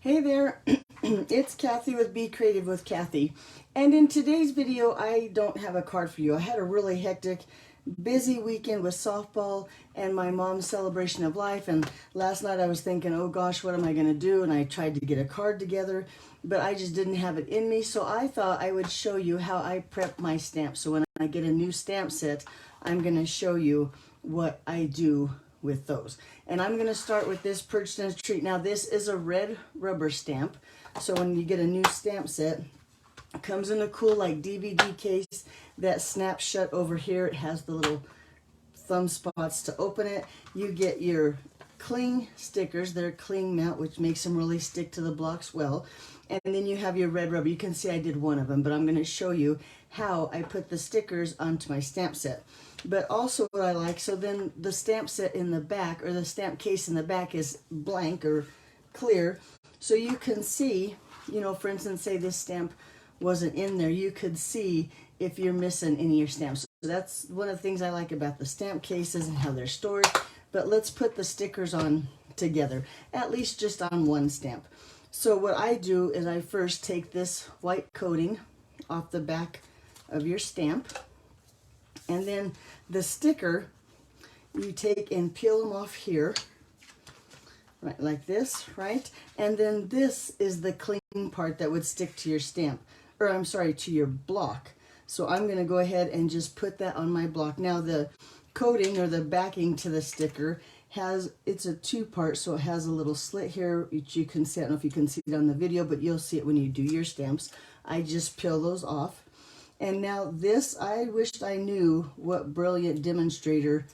Hey there, it's Kathy with Be Creative with Kathy. And in today's video, I don't have a card for you. I had a really hectic, busy weekend with softball and my mom's celebration of life. And last night I was thinking, oh gosh, what am I going to do? And I tried to get a card together, but I just didn't have it in me. So I thought I would show you how I prep my stamps. So when I get a new stamp set, I'm going to show you what I do with those. And I'm going to start with this Perched in a Treat. Now this is a red rubber stamp, so when you get a new stamp set, it comes in a cool like DVD case that snaps shut over here. It has the little thumb spots to open it. You get your cling stickers. They're cling mount, which makes them really stick to the blocks well. And then you have your red rubber. You can see I did one of them, but I'm going to show you how I put the stickers onto my stamp set. But also what I like, so then the stamp set in the back, or the stamp case in the back, is blank or clear. So you can see, you know, for instance, say this stamp wasn't in there, you could see if you're missing any of your stamps. So that's one of the things I like about the stamp cases and how they're stored. But let's put the stickers on together, at least just on one stamp. So what I do is I first take this white coating off the back of your stamp, and then the sticker you take and peel them off here, right, like this, right? And then this is the clean part that would stick to your stamp, or I'm sorry, to your block. So I'm going to go ahead and just put that on my block. Now the coating or the backing to the sticker it's a two-part, so it has a little slit here, which you can see. I don't know if you can see it on the video, but you'll see it when you do your stamps. I just peel those off. And now this, I wished I knew what brilliant demonstrator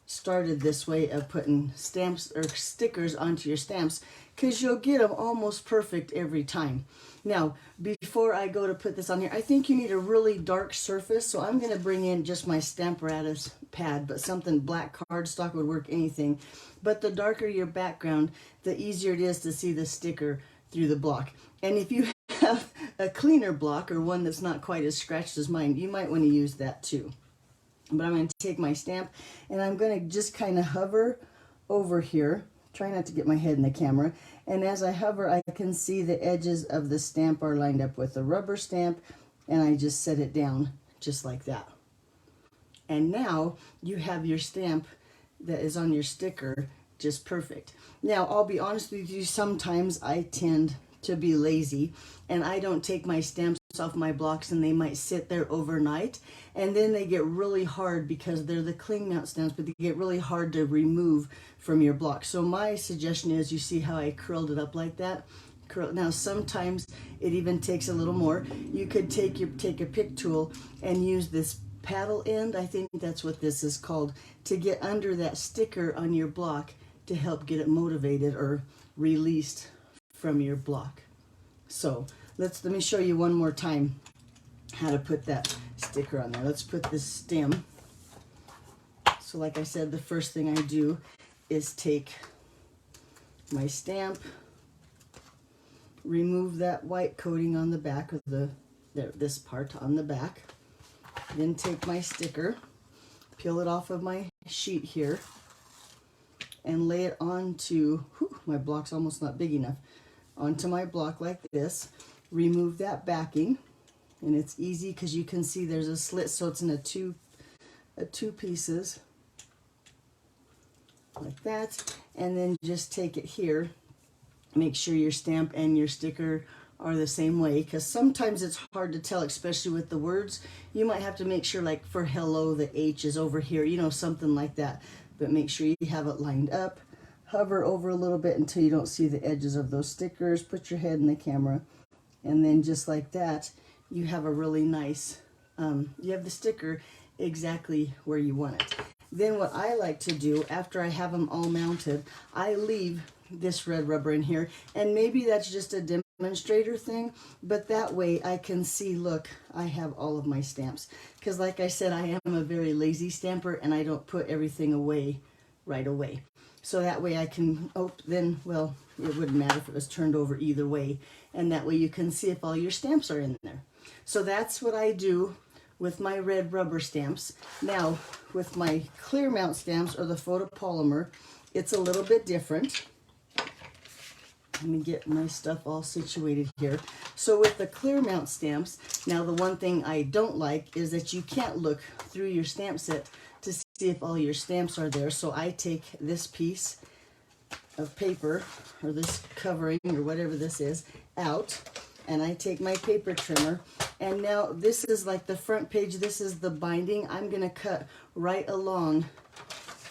started this way of putting stamps or stickers onto your stamps, because you'll get them almost perfect every time. Now, before I go to put this on here, I think you need a really dark surface, so I'm going to bring in just my Stamparatus pad, but something black cardstock would work, anything. But the darker your background, the easier it is to see the sticker through the block. And if you have a cleaner block or one that's not quite as scratched as mine, you might want to use that too. But I'm going to take my stamp and I'm going to just kind of hover over here. Try not to get my head in the camera. And as I hover, I can see the edges of the stamp are lined up with the rubber stamp, and I just set it down just like that. And now you have your stamp that is on your sticker just perfect. Now, I'll be honest with you, sometimes I tend to be lazy and I don't take my stamps off my blocks, and they might sit there overnight, and then they get really hard because they're the cling mount stamps, but they get really hard to remove from your block. So my suggestion is, you see how I curled it up like that? Now sometimes it even takes a little more. You could take a pick tool and use this paddle end, I think that's what this is called, to get under that sticker on your block to help get it motivated or released from your block. So let me show you one more time how to put that sticker on there. Let's put this stem. So like I said, the first thing I do is take my stamp, remove that white coating on the back of this part on the back, then take my sticker, peel it off of my sheet here, and lay it onto, my block's almost not big enough, onto my block like this. Remove that backing, and it's easy because you can see there's a slit, so it's in two pieces like that. And then just take it here, make sure your stamp and your sticker are the same way, because sometimes it's hard to tell, especially with the words. You might have to make sure, like for hello, the H is over here, you know, something like that. But make sure you have it lined up. Hover over a little bit until you don't see the edges of those stickers. Put your head in the camera, and then just like that, you have a really nice, you have the sticker exactly where you want it. Then what I like to do, after I have them all mounted, I leave this red rubber in here, and maybe that's just a demonstrator thing, but that way I can see, look, I have all of my stamps. Because like I said, I am a very lazy stamper, and I don't put everything away right away. So that way I can, well, it wouldn't matter if it was turned over either way. And that way you can see if all your stamps are in there. So that's what I do with my red rubber stamps. Now, with my clear mount stamps or the photopolymer, it's a little bit different. Let me get my stuff all situated here. So with the clear mount stamps, now the one thing I don't like is that you can't look through your stamp set to see if all your stamps are there. So I take this piece of paper, or this covering, or whatever this is, out, and I take my paper trimmer, and now this is like the front page, this is the binding. I'm going to cut right along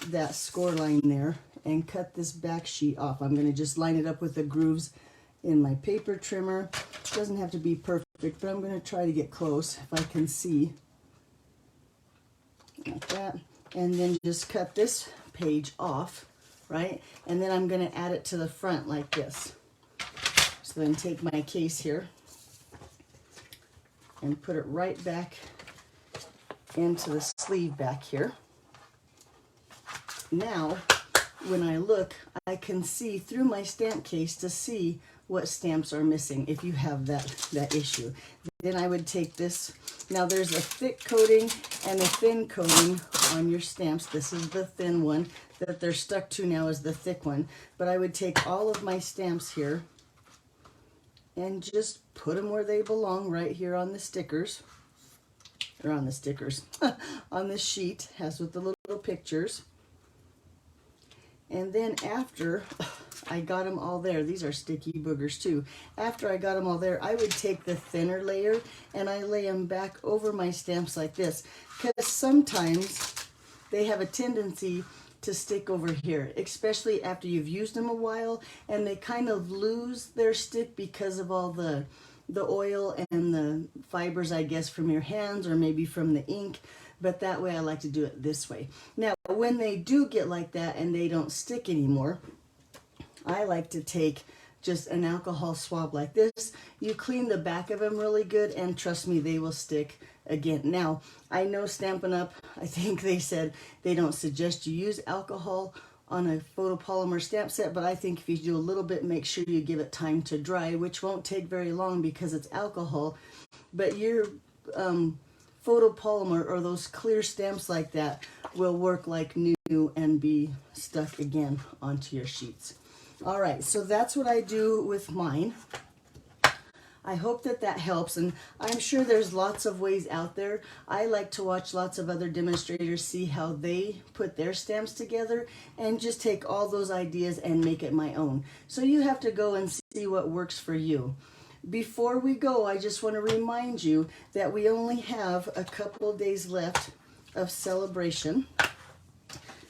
that score line there and cut this back sheet off. I'm going to just line it up with the grooves in my paper trimmer. It doesn't have to be perfect, but I'm going to try to get close if I can see. Like that. And then just cut this page off, right? And then I'm going to add it to the front like this. So then take my case here and put it right back into the sleeve back here. Now, when I look, I can see through my stamp case to see what stamps are missing if you have that issue. Then I would take this. Now there's a thick coating and a thin coating on your stamps. This is the thin one. That they're stuck to now is the thick one. But I would take all of my stamps here and just put them where they belong, right here on the stickers. Or on the stickers. On this sheet, as with the little pictures. And then after I got them all there, these are sticky boogers too. After I got them all there, I would take the thinner layer and I lay them back over my stamps like this. Because sometimes they have a tendency to stick over here, especially after you've used them a while, and they kind of lose their stick because of all the oil and the fibers, I guess, from your hands or maybe from the ink. But that way I like to do it this way. Now, when they do get like that and they don't stick anymore, I like to take just an alcohol swab like this. You clean the back of them really good, and trust me, they will stick again. Now, I know Stampin' Up, I think they said they don't suggest you use alcohol on a photopolymer stamp set, but I think if you do a little bit, make sure you give it time to dry, which won't take very long because it's alcohol. But your photopolymer, or those clear stamps like that, will work like new and be stuck again onto your sheets. All right, so that's what I do with mine. I hope that helps, and I'm sure there's lots of ways out there. I like to watch lots of other demonstrators, see how they put their stamps together, and just take all those ideas and make it my own. So you have to go and see what works for you. Before we go, I just want to remind you that we only have a couple of days left of celebration.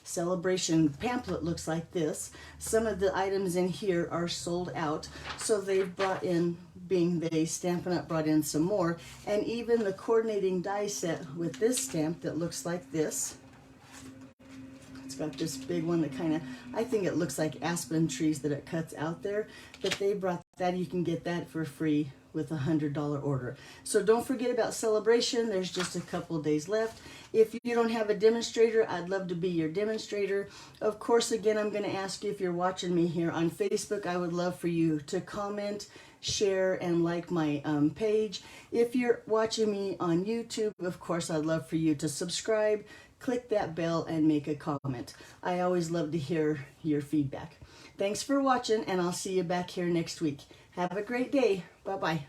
Celebration pamphlet looks like this. Some of the items in here are sold out, so they've brought in, being they Stampin' Up brought in some more, and even the coordinating die set with this stamp that looks like this. It's got this big one that kind of, I think it looks like aspen trees that it cuts out there, but they brought that. You can get that for free with a $100 order. So don't forget about celebration. There's just a couple days left. If you don't have a demonstrator, I'd love to be your demonstrator. Of course, again, I'm going to ask you, if you're watching me here on Facebook, I would love for you to comment, share, and like my page. If you're watching me on YouTube, of course, I'd love for you to subscribe, click that bell, and make a comment. I always love to hear your feedback. Thanks for watching, and I'll see you back here next week. Have a great day. Bye-bye.